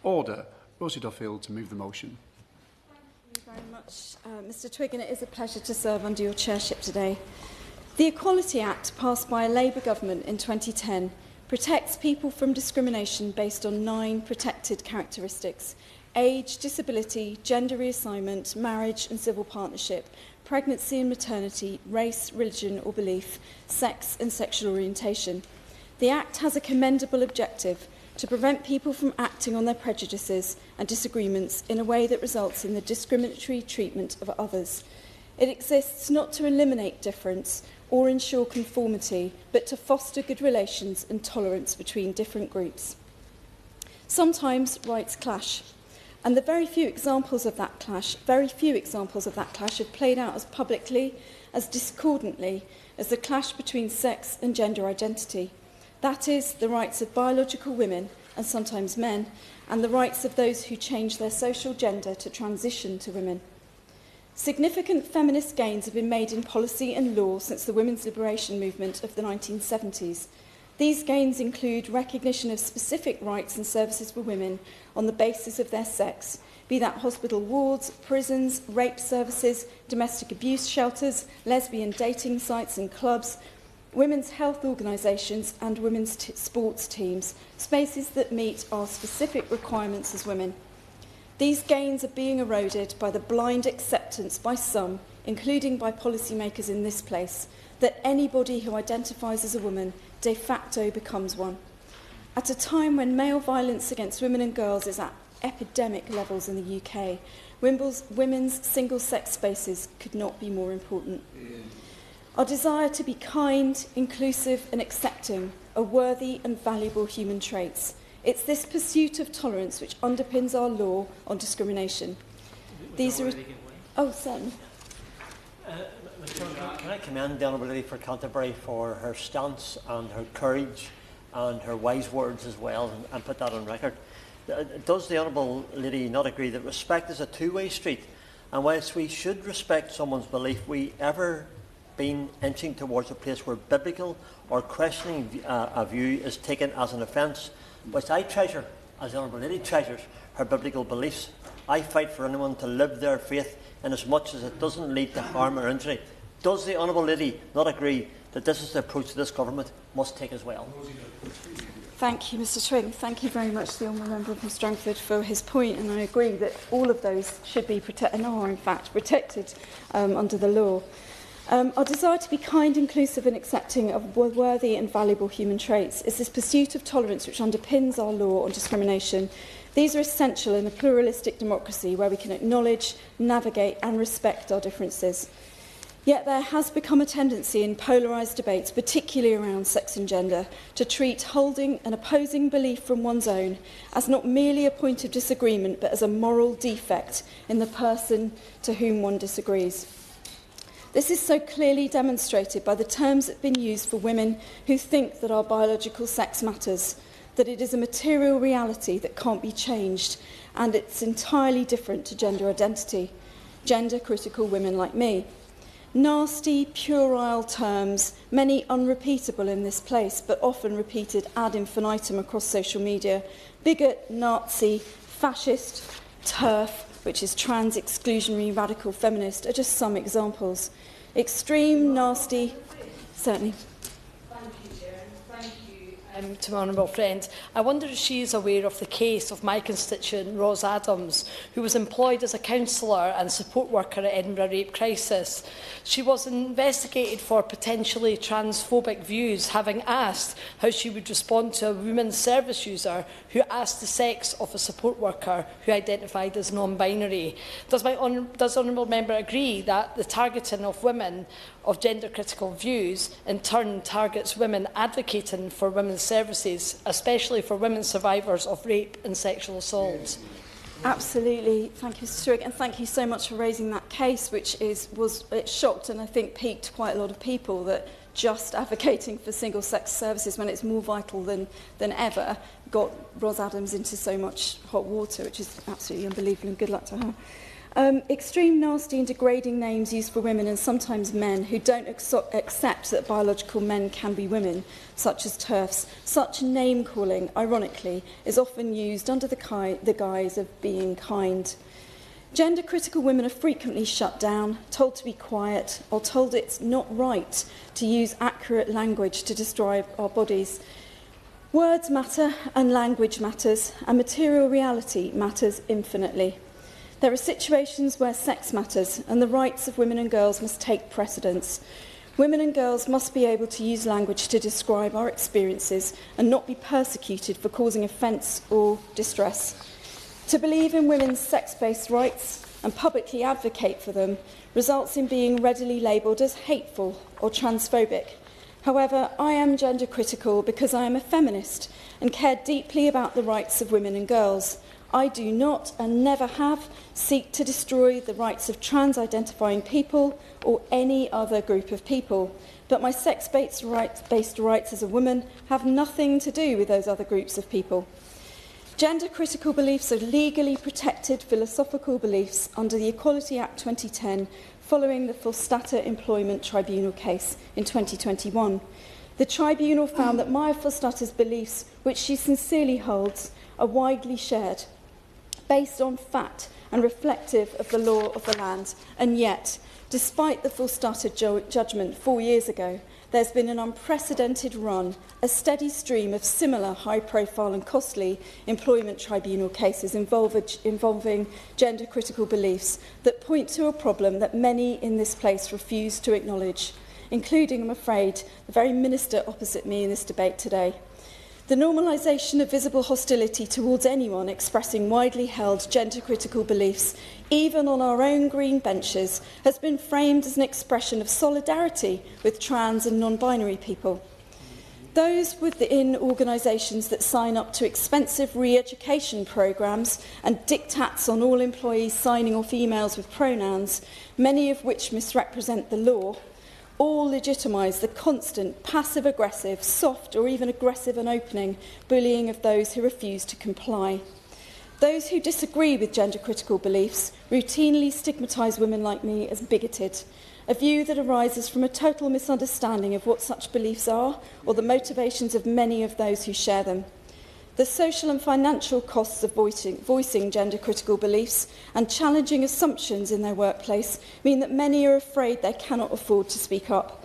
order. Rosie Duffield to move the motion. Thank you very much, Mr Twigg, and it is a pleasure to serve under your chairship today. The Equality Act, passed by a Labour government in 2010, protects people from discrimination based on 9 protected characteristics: age, disability, gender reassignment, marriage and civil partnership, pregnancy and maternity, race, religion or belief, sex and sexual orientation. The Act has a commendable objective: to prevent people from acting on their prejudices and disagreements in a way that results in the discriminatory treatment of others. It exists not to eliminate difference or ensure conformity, but to foster good relations and tolerance between different groups. Sometimes rights clash, and the very few examples of that clash have played out as publicly, as discordantly as the clash between sex and gender identity. That is, the rights of biological women, and sometimes men, and the rights of those who change their social gender to transition to women. Significant feminist gains have been made in policy and law since the women's liberation movement of the 1970s. These gains include recognition of specific rights and services for women on the basis of their sex, be that hospital wards, prisons, rape services, domestic abuse shelters, lesbian dating sites and clubs, women's health organisations and women's sports teams, spaces that meet our specific requirements as women. These gains are being eroded by the blind acceptance by some, including by policymakers in this place, that anybody who identifies as a woman de facto becomes one. At a time when male violence against women and girls is at epidemic levels in the UK, women's single-sex spaces could not be more important. Our desire to be kind, inclusive and accepting are worthy and valuable human traits. It's this pursuit of tolerance which underpins our law on discrimination. These are... Oh, certainly. Can I commend the Honourable Lady for Canterbury for her stance and her courage and her wise words as well, and put that on record? Does the Honourable Lady not agree that respect is a two-way street, and whilst we should respect someone's belief, we ever been inching towards a place where biblical or questioning a view is taken as an offence, which I treasure, as the Honourable Lady treasures her biblical beliefs? I fight for anyone to live their faith in as much as it doesn't lead to harm or injury. Does the Honourable Lady not agree that this is the approach the government must take as well? Thank you, Mr Twigg. Thank you very much to the Honourable Member from Strangford for his point, and I agree that all of those should be protected, and are in fact protected under the law. Our desire to be kind, inclusive and accepting of worthy and valuable human traits is this pursuit of tolerance which underpins our law on discrimination. These are essential in a pluralistic democracy where we can acknowledge, navigate and respect our differences. Yet there has become a tendency in polarised debates, particularly around sex and gender, to treat holding an opposing belief from one's own as not merely a point of disagreement but as a moral defect in the person to whom one disagrees. This is so clearly demonstrated by the terms that have been used for women who think that our biological sex matters, that it is a material reality that can't be changed, and it's entirely different to gender identity, gender-critical women like me. Nasty, puerile terms, many unrepeatable in this place, but often repeated ad infinitum across social media. Bigot, Nazi, fascist, TERF, which is trans, exclusionary, radical, feminist, are just some examples. Extreme, nasty, certainly. Thank you, Chair. Thank you to my honourable friend. I wonder if she is aware of the case of my constituent, Ros Adams, who was employed as a counsellor and support worker at Edinburgh Rape Crisis. She was investigated for potentially transphobic views, having asked how she would respond to a women's service user who asked the sex of a support worker who identified as non-binary. Does the honourable member agree that the targeting of women of gender-critical views in turn targets women advocating for women's services, especially for women survivors of rape and sexual assault? Absolutely. Thank you, Mr Stewart, and thank you so much for raising that case, which it shocked and I think piqued quite a lot of people, that just advocating for single-sex services when it's more vital than ever got Ros Adams into so much hot water, which is absolutely unbelievable, and good luck to her. Extreme, nasty and degrading names used for women and sometimes men who don't accept that biological men can be women, such as TERFs. Such name-calling, ironically, is often used under the guise of being kind. Gender-critical women are frequently shut down, told to be quiet, or told it's not right to use accurate language to describe our bodies. Words matter and language matters, and material reality matters infinitely. There are situations where sex matters and the rights of women and girls must take precedence. Women and girls must be able to use language to describe our experiences and not be persecuted for causing offence or distress. To believe in women's sex-based rights and publicly advocate for them results in being readily labelled as hateful or transphobic. However, I am gender critical because I am a feminist and care deeply about the rights of women and girls. I do not, and never have, seek to destroy the rights of trans-identifying people or any other group of people. But my sex-based rights as a woman have nothing to do with those other groups of people. Gender-critical beliefs are legally protected philosophical beliefs under the Equality Act 2010 following the Forstater Employment Tribunal case in 2021. The tribunal found that Maya Forstater's beliefs, which she sincerely holds, are widely shared, based on fact and reflective of the law of the land. And yet, despite the Forstater judgment 4 years ago, there's been an unprecedented run, a steady stream of similar high-profile and costly employment tribunal cases involving gender-critical beliefs that point to a problem that many in this place refuse to acknowledge, including, I'm afraid, the very minister opposite me in this debate today. The normalisation of visible hostility towards anyone expressing widely held gender-critical beliefs, even on our own green benches, has been framed as an expression of solidarity with trans and non-binary people. Those within organisations that sign up to expensive re-education programmes and diktats on all employees signing off emails with pronouns, many of which misrepresent the law, all legitimise the constant, passive-aggressive, soft or even aggressive and opening bullying of those who refuse to comply. Those who disagree with gender-critical beliefs routinely stigmatise women like me as bigoted, a view that arises from a total misunderstanding of what such beliefs are or the motivations of many of those who share them. The social and financial costs of voicing gender-critical beliefs and challenging assumptions in their workplace mean that many are afraid they cannot afford to speak up.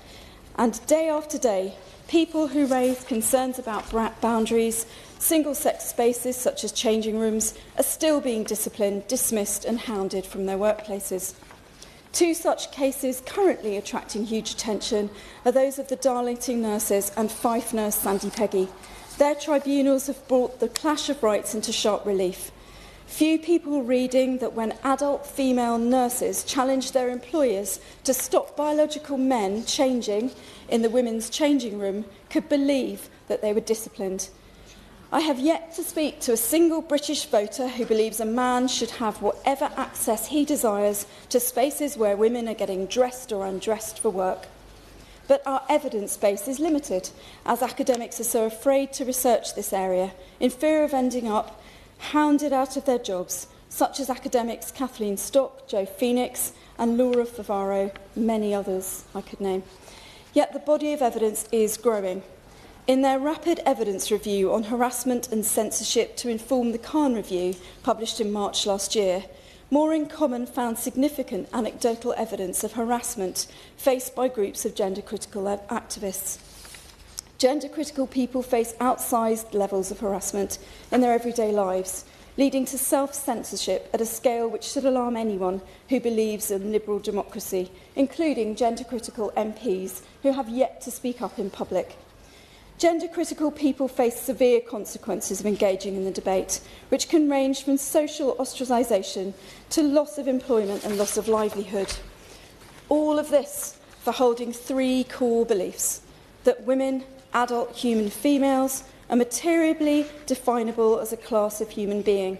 And day after day, people who raise concerns about boundaries, single-sex spaces such as changing rooms, are still being disciplined, dismissed and hounded from their workplaces. Two such cases currently attracting huge attention are those of the Darlington nurses and Fife nurse Sandy Peggy. Their tribunals have brought the clash of rights into sharp relief. Few people reading that when adult female nurses challenged their employers to stop biological men changing in the women's changing room could believe that they were disciplined. I have yet to speak to a single British voter who believes a man should have whatever access he desires to spaces where women are getting dressed or undressed for work. But our evidence base is limited, as academics are so afraid to research this area, in fear of ending up hounded out of their jobs, such as academics Kathleen Stock, Jo Phoenix and Laura Favaro, many others I could name. Yet the body of evidence is growing. In their rapid evidence review on harassment and censorship to inform the Khan Review, published in March last year, More in Common found significant anecdotal evidence of harassment faced by groups of gender-critical activists. Gender-critical people face outsized levels of harassment in their everyday lives, leading to self-censorship at a scale which should alarm anyone who believes in liberal democracy, including gender-critical MPs who have yet to speak up in public. Gender-critical people face severe consequences of engaging in the debate, which can range from social ostracisation to loss of employment and loss of livelihood. All of this for holding three core beliefs: that women, adult human females, are materially definable as a class of human being,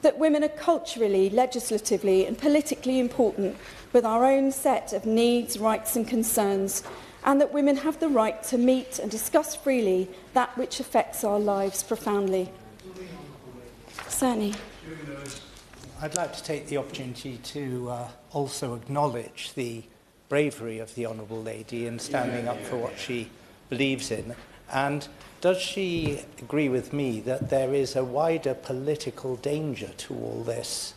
that women are culturally, legislatively and politically important with our own set of needs, rights and concerns, and that women have the right to meet and discuss freely that which affects our lives profoundly. Certainly. I'd like to take the opportunity to also acknowledge the bravery of the Honourable Lady in standing up for what she believes in. And does she agree with me that there is a wider political danger to all this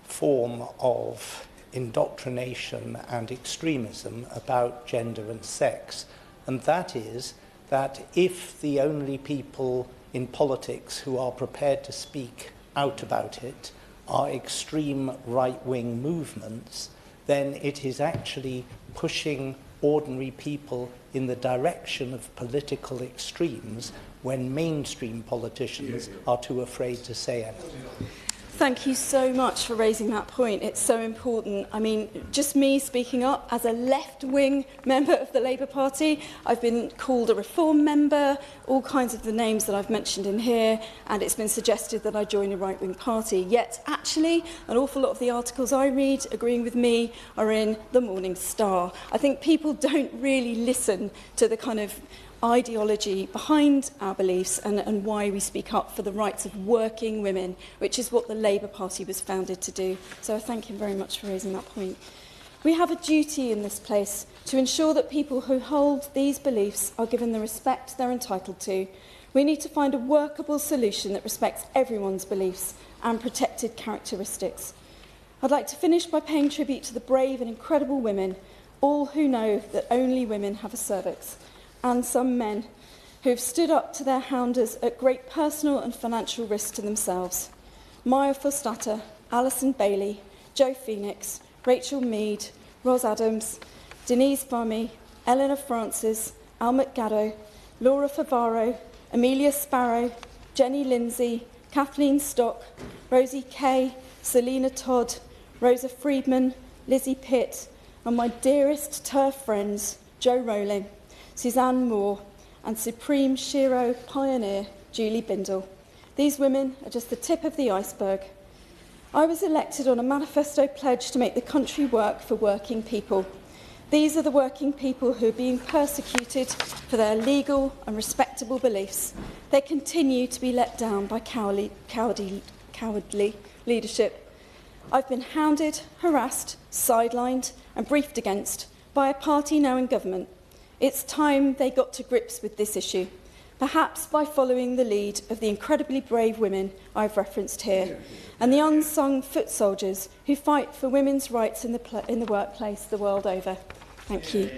form of indoctrination and extremism about gender and sex? And that is that if the only people in politics who are prepared to speak out about it are extreme right-wing movements, then it is actually pushing ordinary people in the direction of political extremes when mainstream politicians are too afraid to say anything. Thank you so much for raising that point. It's so important. I mean, just me speaking up as a left-wing member of the Labour Party, I've been called a reform member, all kinds of the names that I've mentioned in here, and it's been suggested that I join a right-wing party. Yet, actually, an awful lot of the articles I read agreeing with me are in the Morning Star. I think people don't really listen to the kind of ideology behind our beliefs and why we speak up for the rights of working women, which is what the Labour Party was founded to do. So I thank him very much for raising that point. We have a duty in this place to ensure that people who hold these beliefs are given the respect they're entitled to. We need to find a workable solution that respects everyone's beliefs and protected characteristics. I'd like to finish by paying tribute to the brave and incredible women, all who know that only women have a cervix, and some men who have stood up to their hounders at great personal and financial risk to themselves. Maya Forstater, Alison Bailey, Jo Phoenix, Rachel Mead, Ros Adams, Denise Farmy, Eleanor Francis, Almut Gaddo, Laura Favaro, Amelia Sparrow, Jenny Lindsay, Kathleen Stock, Rosie Kay, Selina Todd, Rosa Friedman, Lizzie Pitt, and my dearest turf friends, Jo Rowling, Suzanne Moore, and Supreme Shiro pioneer Julie Bindel. These women are just the tip of the iceberg. I was elected on a manifesto pledge to make the country work for working people. These are the working people who are being persecuted for their legal and respectable beliefs. They continue to be let down by cowardly leadership. I've been hounded, harassed, sidelined and briefed against by a party now in government. It's time they got to grips with this issue, perhaps by following the lead of the incredibly brave women I've referenced here, and the unsung foot soldiers who fight for women's rights in the workplace the world over. Thank you.